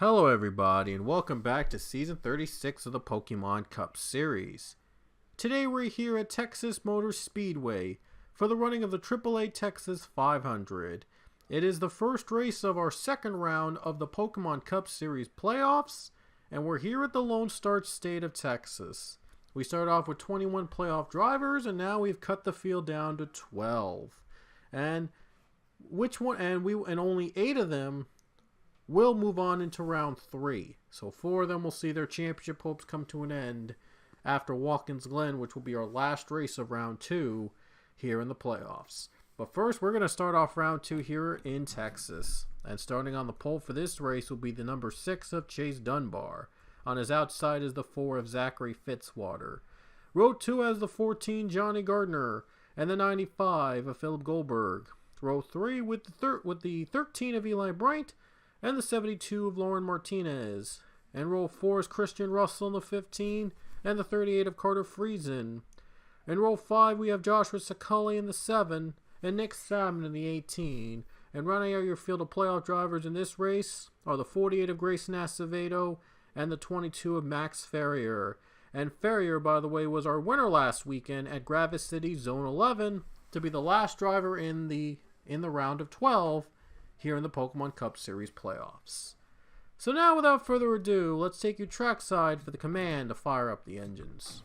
Hello everybody and welcome back to Season 36 of the Pokemon Cup Series. Today we're here at Texas Motor Speedway for the running of the AAA Texas 500. It is the first race of our second round of the Pokemon Cup Series playoffs, and we're here at the Lone Star State of Texas. We started off with 21 playoff drivers, and now we've cut the field down to 12. And only 8 of them will move on into round 3. So 4 of them will see their championship hopes come to an end after Watkins Glen, which will be our last race of round 2 here in the playoffs. But first, we're going to start off round 2 here in Texas. And starting on the pole for this race will be the number 6 of Chase Dunbar. On his outside is the 4 of Zachary Fitzwater. Row 2 has the 14 Johnny Gardner and the 95 of Philip Goldberg. Row 3 with the 13 of Eli Bryant and the 72 of Lauren Martinez. And row 4 is Christian Russell in the 15 and the 38 of Carter Friesen. In row 5 we have Joshua Sakali in the 7 and Nick Salmon in the 18. And rounding out your field of playoff drivers in this race are the 48 of Grayson Acevedo and the 22 of Max Ferrier. And Ferrier, by the way, was our winner last weekend at Gravis City Zone 11 to be the last driver in the round of 12 here in the Pokemon Cup Series playoffs. So now, without further ado, let's take you trackside for the command to fire up the engines.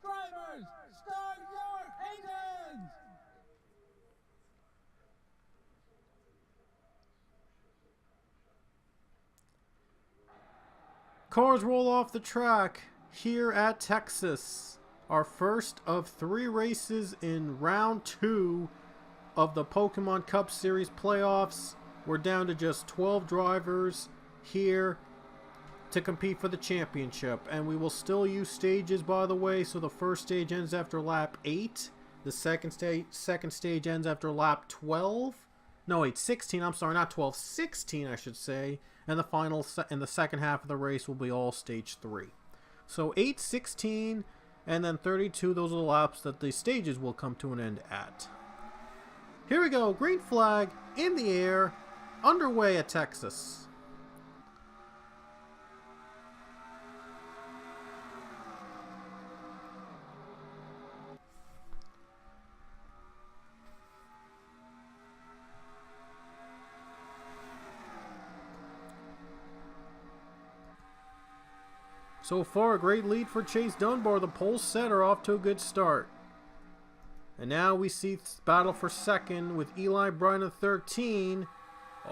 Drivers, start your engines! Cars roll off the track here at Texas. Our first of 3 races in round 2 of the Pokemon Cup Series playoffs. We're down to just 12 drivers here to compete for the championship. And we will still use stages, by the way. So the first stage ends after lap 8. The second stage ends after lap 12. No, wait, 16. I'm sorry, not 12. 16, I should say. And the final in the second half of the race will be all stage 3. So 8, 16... and then 32, those are the laps that the stages will come to an end at. Here we go, green flag in the air, underway at Texas. So far, a great lead for Chase Dunbar. The pole setter off to a good start. And now we see battle for second with Eli Bryant at 13.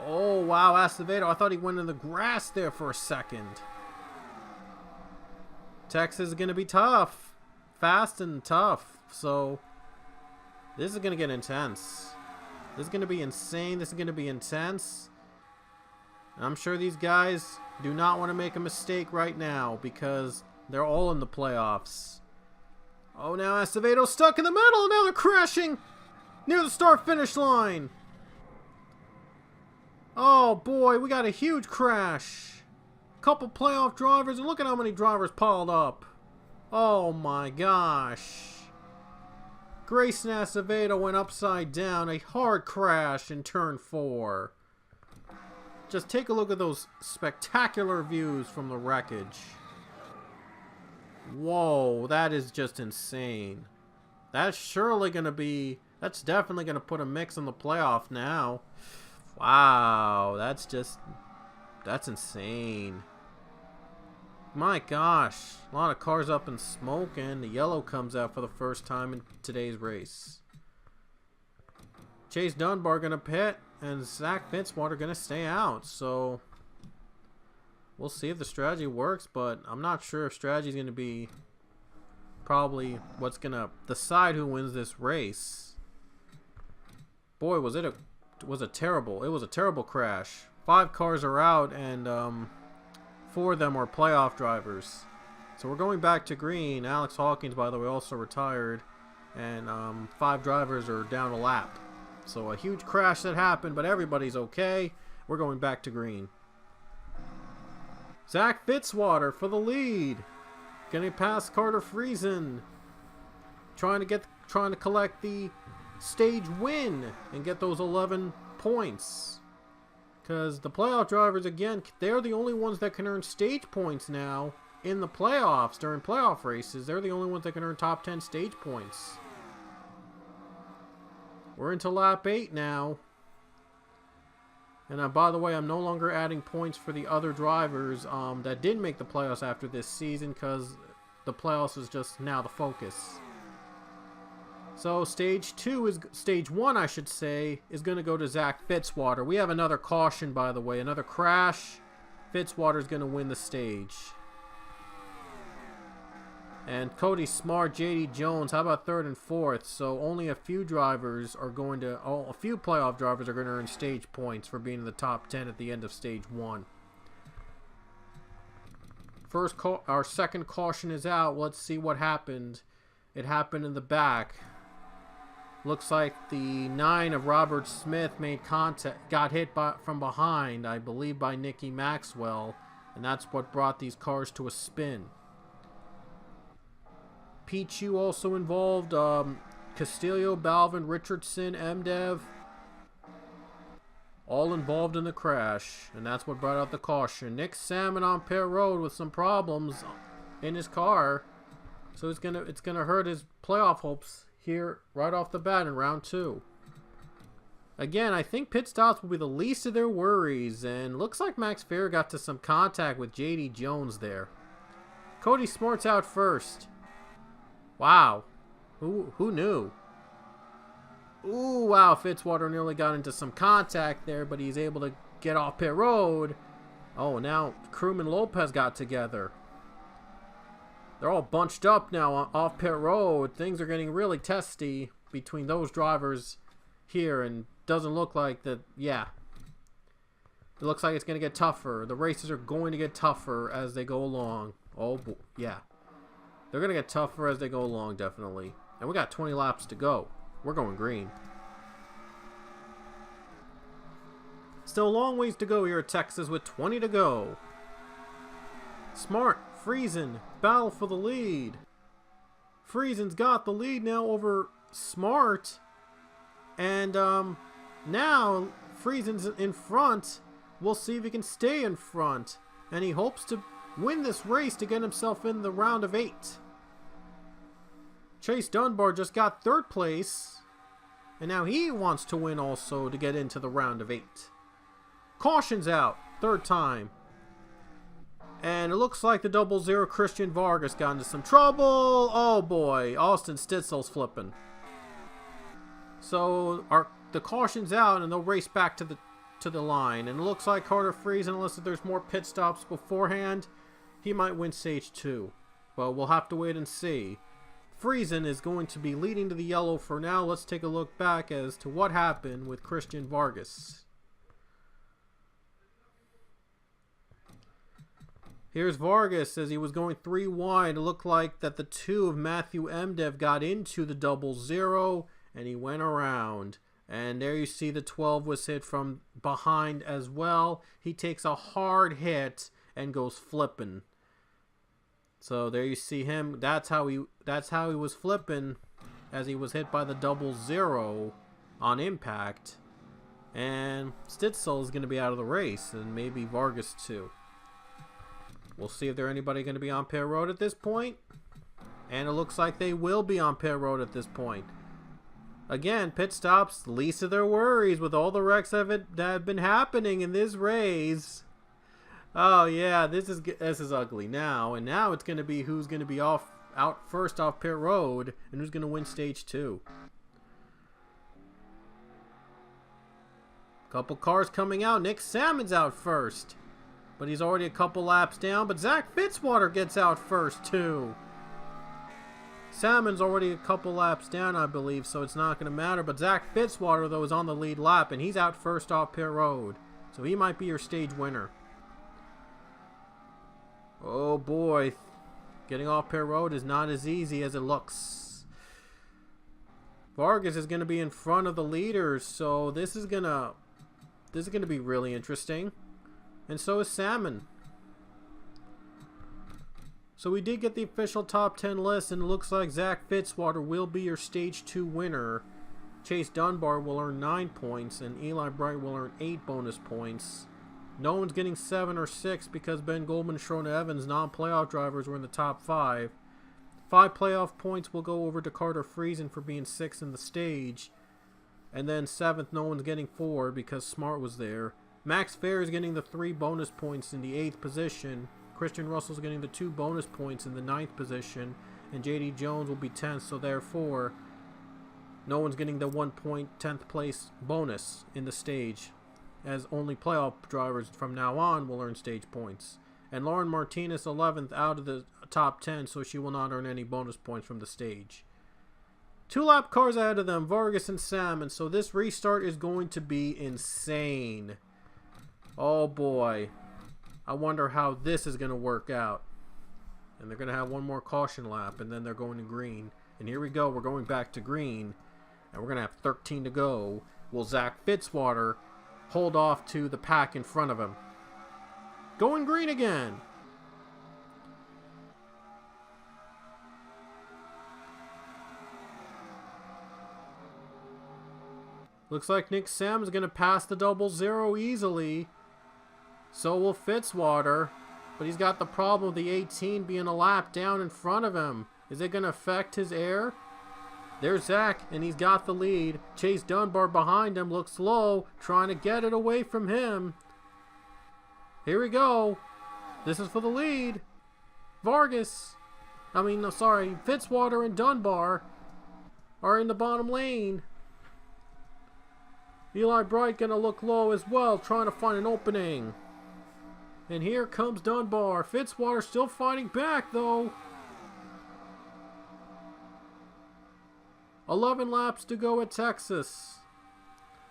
Oh, wow, Acevedo. I thought he went in the grass there for a second. Texas is going to be tough. Fast and tough. So, this is going to get intense. This is going to be insane. This is going to be intense. I'm sure these guys do not want to make a mistake right now because they're all in the playoffs. Oh, now Acevedo stuck in the middle. Now they're crashing near the start-finish line. Oh, boy, we got a huge crash. Couple playoff drivers, and look at how many drivers piled up. Oh, my gosh. Grayson Acevedo went upside down. A hard crash in turn 4. Just take a look at those spectacular views from the wreckage. Whoa, that is just insane. That's definitely going to put a mix in the playoff now. Wow, that's insane. My gosh, a lot of cars up in smoke, and the yellow comes out for the first time in today's race. Chase Dunbar going to pit. And Zach Fitzwater going to stay out. So we'll see if the strategy works. But I'm not sure if strategy is going to be probably what's going to decide who wins this race. Boy, was it a terrible crash. 5 cars are out, and 4 of them are playoff drivers. So we're going back to green. Alex Hawkins, by the way, also retired. And 5 drivers are down a lap. So a huge crash that happened, but everybody's okay. We're going back to green. Zach Fitzwater for the lead. Getting past Carter Friesen. Trying to collect the stage win and get those 11 points. Because the playoff drivers, again, they're the only ones that can earn stage points now in the playoffs, during playoff races. They're the only ones that can earn top 10 stage points. We're into lap 8 now. And by the way, I'm no longer adding points for the other drivers that didn't make the playoffs after this season, because the playoffs is just now the focus. So stage 1, I should say, is going to go to Zach Fitzwater. We have another caution, by the way, another crash. Fitzwater's going to win the stage. And Cody Smart, JD Jones, how about 3rd and 4th? So only a few drivers are going to, a few playoff drivers are going to earn stage points for being in the top 10 at the end of stage 1. Our second caution is out. Let's see what happened. It happened in the back. Looks like the 9 of Robert Smith made contact, got hit from behind, I believe by Nicky Maxwell, and that's what brought these cars to a spin. Pichu also involved, Castillo, Balvin, Richardson, MDev, all involved in the crash, and that's what brought out the caution. Nick Salmon on pit road with some problems in his car, so it's gonna hurt his playoff hopes here right off the bat in round 2. Again, I think pit stops will be the least of their worries, and looks like Max Fair got to some contact with JD Jones there. Cody Smart's out first. Wow. Who knew? Ooh, wow, Fitzwater nearly got into some contact there, but he's able to get off pit road. Oh, now Crewman Lopez got together. They're all bunched up now off pit road. Things are getting really testy between those drivers here, and doesn't look like that. Yeah, it looks like it's going to get tougher. The races are going to get tougher as they go along. Oh, yeah. They're going to get tougher as they go along, definitely. And we got 20 laps to go. We're going green. Still a long ways to go here at Texas with 20 to go. Smart, Friesen, battle for the lead. Friesen's got the lead now over Smart. And now Friesen's in front. We'll see if he can stay in front. And he hopes to win this race to get himself in the round of 8. Chase Dunbar just got 3rd place. And now he wants to win also to get into the round of 8. Caution's out. 3rd time. And it looks like the 00 Christian Vargas got into some trouble. Oh boy, Austin Stitzel's flipping. So the caution's out, and they'll race back to the line. And it looks like Carter Friesen, unless there's more pit stops beforehand, he might win stage 2. But we'll have to wait and see. Friesen is going to be leading to the yellow for now. Let's take a look back as to what happened with Christian Vargas. Here's Vargas as he was going 3 wide. It looked like that the 2 of Matthew MDev got into the 00, and he went around. And there you see the 12 was hit from behind as well. He takes a hard hit and goes flipping. So there you see him. That's how he was flipping as he was hit by the 00 on impact. And Stitzel is going to be out of the race, and maybe Vargas too. We'll see if there's anybody going to be on pit road at this point. And it looks like they will be on pit road at this point. Again, pit stops, least of their worries with all the wrecks that have been happening in this race. Oh yeah, this is ugly now. And now it's going to be who's going to be out first off pit road and who's going to win stage 2. Couple cars coming out. Nick Salmon's out first. But he's already a couple laps down. But Zach Fitzwater gets out first, too. Salmon's already a couple laps down, I believe, so it's not going to matter. But Zach Fitzwater, though, is on the lead lap, and he's out first off pit road. So he might be your stage winner. Oh, boy. Getting off pit road is not as easy as it looks. Vargas is going to be in front of the leaders, so this is going to be really interesting. And so is Salmon. So we did get the official top 10 list, and it looks like Zach Fitzwater will be your stage 2 winner Chase Dunbar will earn 9 points, and Eli Bright will earn 8 bonus points. No one's getting 7 or 6 because Ben Goldman and Sherrod Evans, non-playoff drivers, were in the top 5. 5 playoff points will go over to Carter Friesen for being 6th in the stage. And then 7th, no one's getting 4 because Smart was there. Max Fair is getting the 3 bonus points in the 8th position. Christian Russell's getting the 2 bonus points in the 9th position. And J.D. Jones will be 10th, so therefore no one's getting the 1 point 10th place bonus in the stage, as only playoff drivers from now on will earn stage points. And Lauren Martinez 11th out of the top 10, so she will not earn any bonus points from the stage. 2 lap cars ahead of them, Vargas and Salmon, so this restart is going to be insane. Oh boy. I wonder how this is going to work out. And they're going to have one more caution lap, and then they're going to green. And here we go, we're going back to green. And we're going to have 13 to go. Will Zach Fitzwater hold off to the pack in front of him? Going green again. Looks like Nick Sam's going to pass the 00 easily. So will Fitzwater. But he's got the problem of the 18 being a lap down in front of him. Is it going to affect his air? There's Zach, and he's got the lead. Chase Dunbar behind him looks low, trying to get it away from him. Here we go. This is for the lead. Fitzwater and Dunbar are in the bottom lane. Eli Bright gonna look low as well, trying to find an opening. And here comes Dunbar. Fitzwater still fighting back, though. 11 laps to go at Texas.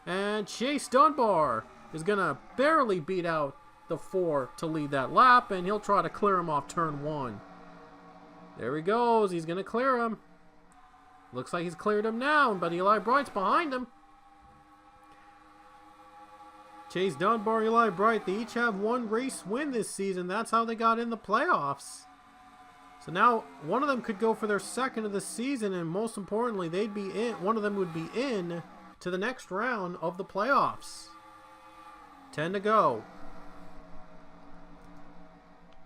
And Chase Dunbar is going to barely beat out the 4 to lead that lap, and he'll try to clear him off turn 1. There he goes. He's going to clear him. Looks like he's cleared him now, but Eli Bright's behind him. Chase Dunbar, Eli Bright, they each have 1 race win this season. That's how they got in the playoffs. So now one of them could go for their 2nd of the season, and most importantly, they'd be in. One of them would be in to the next round of the playoffs. 10 to go.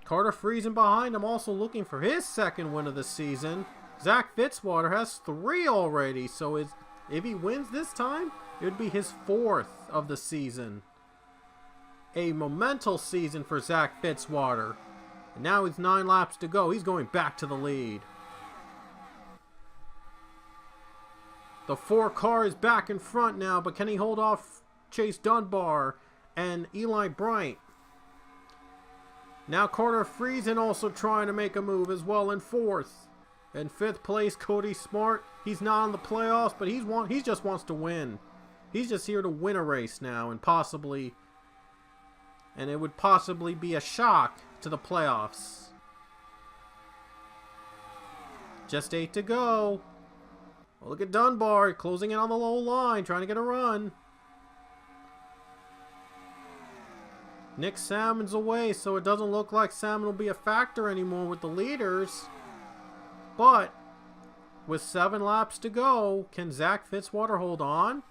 Carter Friesen behind him, also looking for his 2nd win of the season. Zach Fitzwater has 3 already, so if he wins this time, it would be his 4th of the season. A monumental season for Zach Fitzwater. And now he's 9 laps to go. He's going back to the lead. The 4 car is back in front now, but can he hold off Chase Dunbar and Eli Bright? Now Carter Friesen also trying to make a move as well in 4th. In 5th place, Cody Smart. He's not in the playoffs, but he just wants to win. He's just here to win a race now, and it would possibly be a shock to the playoffs. Just 8 to go. Well, look at Dunbar closing in on the low line, trying to get a run. Nick Salmon's away, so it doesn't look like Salmon will be a factor anymore with the leaders. But with 7 laps to go, can Zach Fitzwater hold on?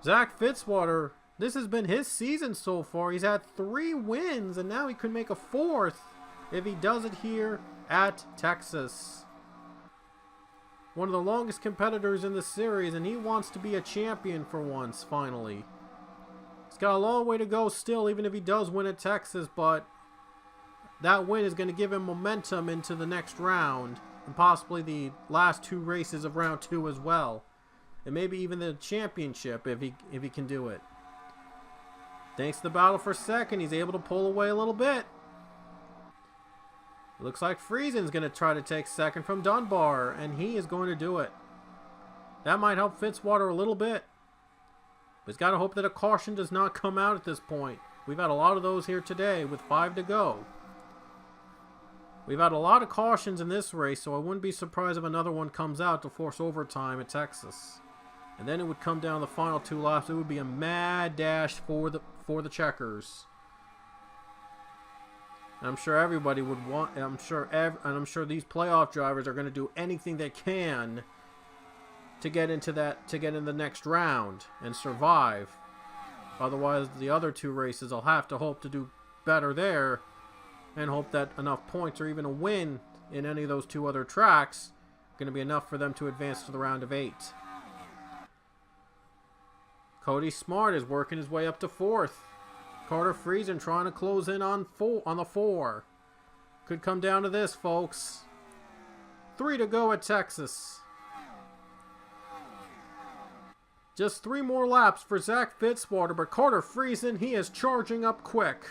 Zach Fitzwater, this has been his season so far. He's had 3 wins, and now he could make a 4th if he does it here at Texas. One of the longest competitors in the series, and he wants to be a champion for once, finally. He's got a long way to go still, even if he does win at Texas, but that win is going to give him momentum into the next round, and possibly the last 2 races of round 2 as well. And maybe even the championship if he can do it. Thanks to the battle for 2nd, he's able to pull away a little bit. Looks like Friesen's going to try to take 2nd from Dunbar, and he is going to do it. That might help Fitzwater a little bit. But he's got to hope that a caution does not come out at this point. We've had a lot of those here today with 5 to go. We've had a lot of cautions in this race, so I wouldn't be surprised if another one comes out to force overtime at Texas. And then it would come down the final 2 laps. It would be a mad dash for the checkers. I'm sure everybody would want. I'm sure these playoff drivers are going to do anything they can to get in the next round and survive. Otherwise, the other two races will have to hope to do better there, and hope that enough points or even a win in any of those two other tracks going to be enough for them to advance to the round of 8. Cody Smart is working his way up to 4th. Carter Friesen trying to close in on the 4. Could come down to this, folks. 3 to go at Texas. Just 3 more laps for Zach Fitzwater, but Carter Friesen, he is charging up quick.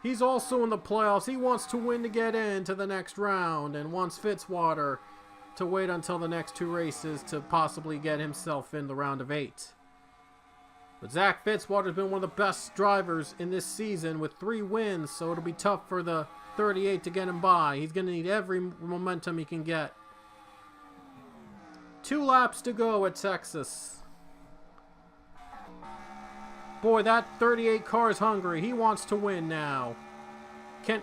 He's also in the playoffs. He wants to win to get into the next round and wants Fitzwater to wait until the next 2 races to possibly get himself in the round of 8. But Zach Fitzwater's been one of the best drivers in this season with 3 wins, so it'll be tough for the 38 to get him by. He's going to need every momentum he can get. 2 laps to go at Texas. Boy, that 38 car is hungry. He wants to win now.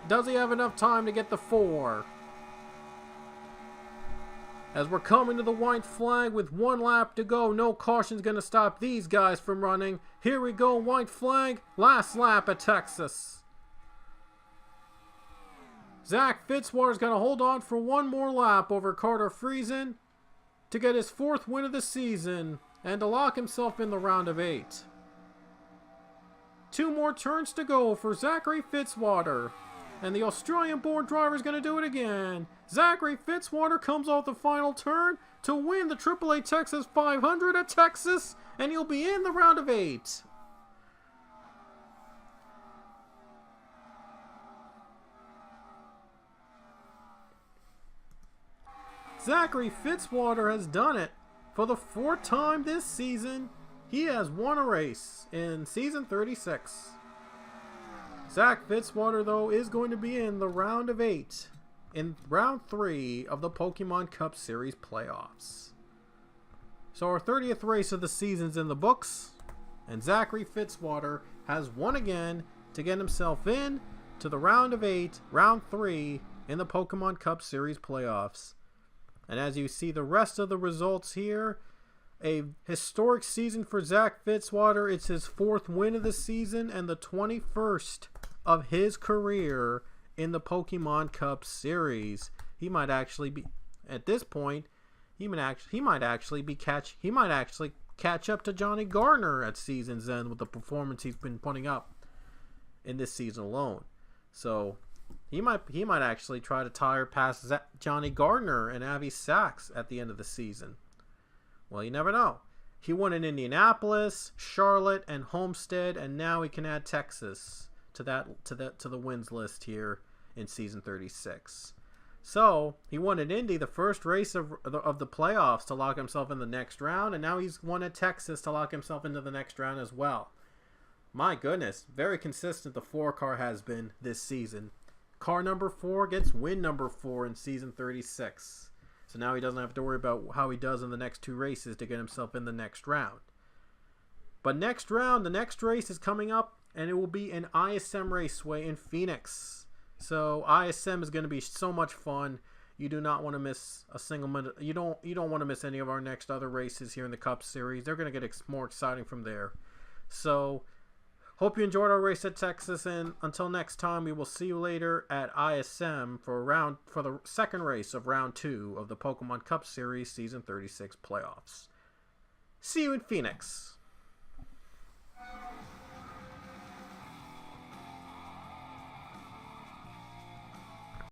Does he have enough time to get the 4? As we're coming to the white flag with 1 lap to go, no caution's going to stop these guys from running. Here we go, white flag, last lap at Texas. Zach Fitzwater's going to hold on for 1 more lap over Carter Friesen to get his 4th win of the season and to lock himself in the round of 8. 2 more turns to go for Zachary Fitzwater. And the Australian-born driver is going to do it again. Zachary Fitzwater comes off the final turn to win the AAA Texas 500 at Texas, and he'll be in the round of 8. Zachary Fitzwater has done it. For the 4th time this season, he has won a race in season 36. Zach Fitzwater, though, is going to be in the round of 8 in round 3 of the Pokemon Cup Series playoffs. So our 30th race of the season's in the books, and Zachary Fitzwater has won again to get himself in to the round of 8, round 3 in the Pokemon Cup Series playoffs. And as you see the rest of the results here, a historic season for Zach Fitzwater. It's his 4th win of the season and the 21st of his career in the Pokemon Cup Series. He might actually be, at this point, he might actually catch up to Johnny Gardner at season's end with the performance he's been putting up in this season alone. So he might actually try to tire past Johnny Gardner and Avi Sachs at the end of the season. Well, you never know. He won in Indianapolis, Charlotte, and Homestead, and now he can add Texas to the wins list here in season 36. So he won at Indy, the first race of the playoffs, to lock himself in the next round, and now he's won at Texas to lock himself into the next round as well. My goodness, very consistent the 4 car has been this season. Car number 4 gets win number 4 in season 36. So now he doesn't have to worry about how he does in the next 2 races to get himself in the next round. But next round, the next race is coming up, and it will be an ISM Raceway in Phoenix. So ISM is going to be so much fun. You do not want to miss a single minute. You don't want to miss any of our next other races here in the Cup Series. They're going to get more exciting from there. So hope you enjoyed our race at Texas, and until next time, we will see you later at ISM for the second race of round 2 of the Pokemon Cup Series Season 36 playoffs. See you in Phoenix.